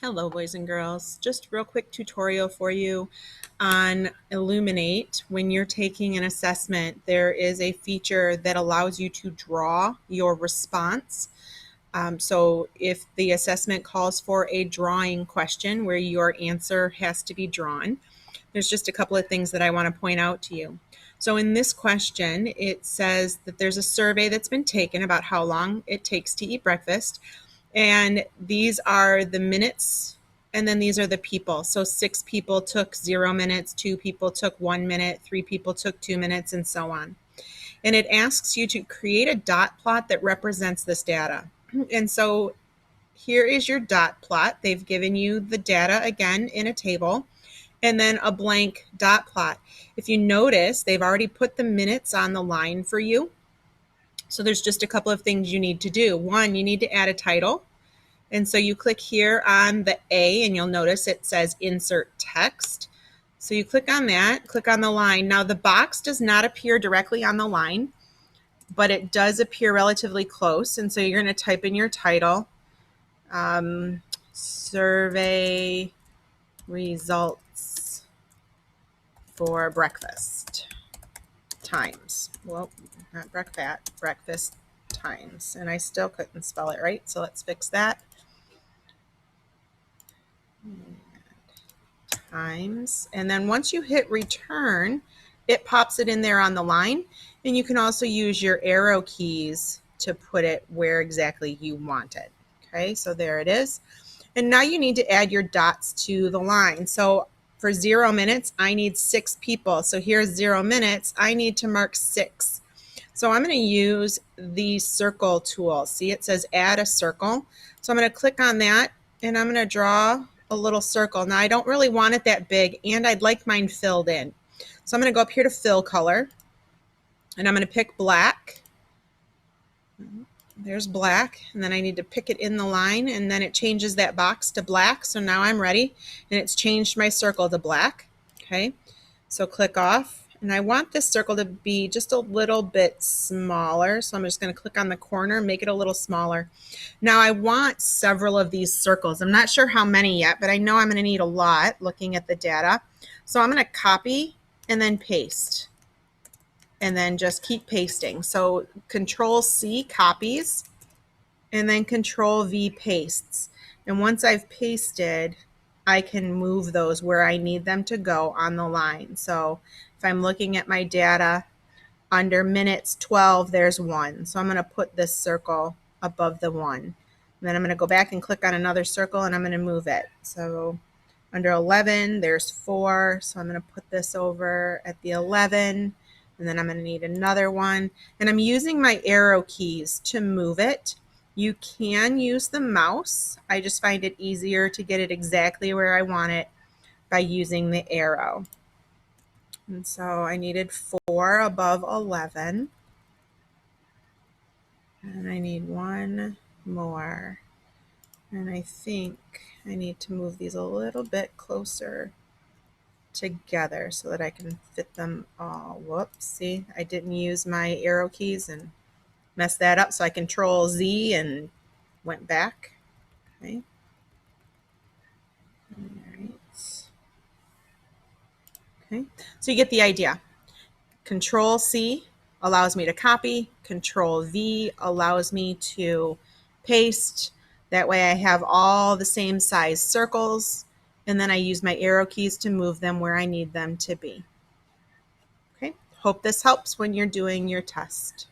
Hello, boys and girls. Just real quick tutorial for you on Illuminate. When you're taking an assessment, there is a feature that allows you to draw your response. So if the assessment calls for a drawing question where your answer has to be drawn, there's just a couple of things that I want to point out to you. So in this question, it says that there's a survey that's been taken about how long it takes to eat breakfast. And these are the minutes, and then these are the people. So 6 people took 0 minutes, 2 people took 1 minute, 3 people took 2 minutes, and so on. And it asks you to create a dot plot that represents this data. And so here is your dot plot. They've given you the data again in a table, and then a blank dot plot. If you notice, they've already put the minutes on the line for you. So there's just a couple of things you need to do. One, you need to add a title. And so you click here on the A, and you'll notice it says insert text. So you click on that, click on the line. Now the box does not appear directly on the line, but it does appear relatively close. And so you're going to type in your title, survey results for breakfast times. Well, not breakfast times. And I still couldn't spell it right, so let's fix that. Times. And then once you hit return, it pops it in there on the line. And you can also use your arrow keys to put it where exactly you want it. Okay, so there it is. And now you need to add your dots to the line. So for 0 minutes, I need 6 people. So here's 0 minutes. I need to mark 6. So I'm going to use the circle tool. See, it says add a circle. So I'm going to click on that, and I'm going to draw a little circle. Now I don't really want it that big, and I'd like mine filled in. So I'm going to go up here to fill color, and I'm going to pick black. There's black, and then I need to pick it in the line, and then it changes that box to black. So now I'm ready, and it's changed my circle to black. Okay, so click off, and I want this circle to be just a little bit smaller. So I'm just going to click on the corner, make it a little smaller. Now I want several of these circles. I'm not sure how many yet, but I know I'm going to need a lot looking at the data. So I'm going to copy and then paste, and then just keep pasting. So Control C copies, and then Control V pastes. And once I've pasted, I can move those where I need them to go on the line. So if I'm looking at my data under minutes 12, there's 1. So I'm going to put this circle above the 1. And then I'm going to go back and click on another circle, and I'm going to move it. So under 11, there's 4. So I'm going to put this over at the 11. And then I'm going to need another one. And I'm using my arrow keys to move it. You can use the mouse. I just find it easier to get it exactly where I want it by using the arrow. And so I needed 4 above 11. And I need 1 more. And I think I need to move these a little bit closer together so that I can fit them all. Whoops, see, I didn't use my arrow keys and messed that up. So I Control Z and went back. Okay. All right. Okay, so you get the idea. Control C allows me to copy. Control V allows me to paste. That way I have all the same size circles, and then I use my arrow keys to move them where I need them to be. Okay, hope this helps when you're doing your test.